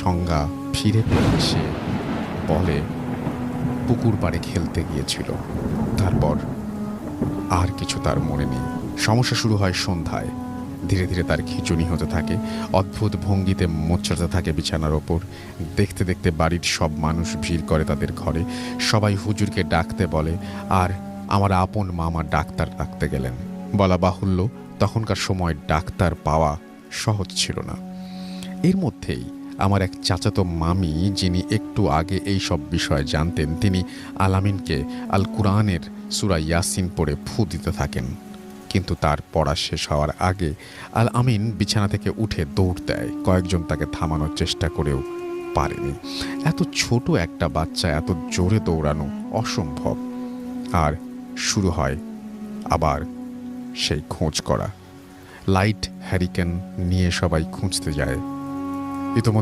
সংজ্ঞা ফিরে পেয়ে সে বলে পুকুর পাড়ে খেলতে গিয়েছিল। তারপর আর কিছু তার মনে নেই। সমস্যা শুরু হয় সন্ধ্যায়। ধীরে ধীরে তার খিঁচুনি হতে থাকে, অদ্ভুত ভঙ্গিতে মোচড়াতে থাকে বিছানার ওপর। দেখতে দেখতে বাড়ির সব মানুষ ভিড় করে তাদের ঘরে। সবাই হুজুরকে ডাকতে বলে, আর আমার আপন মামা ডাক্তার ডাকতে গেলেন। বলা বাহুল্য, তখনকার সময় ডাক্তার পাওয়া সহজ ছিল না। এর মধ্যেই আমার এক চাচাতো মামি, যিনি একটু আগে এই সব বিষয় জানতেন, তিনি আলামিনকে আল কুরআনের সূরা ইয়াসিন পড়ে ফু দিতে থাকেন। কিন্তু তার পড়া শেষ হওয়ার আগে আল আমিন বিছানা থেকে উঠে দৌড় দেয়। কয়েকজন তাকে থামানোর চেষ্টা করেও পারেনি। এত ছোট একটা বাচ্চা এত জোরে দৌড়ানো অসম্ভব। আর শুরু হয় আবার সেই খোঁজ করা। লাইট হ্যারিকেন নিয়ে সবাই খুঁজতে যায়। ইতোমধ্যে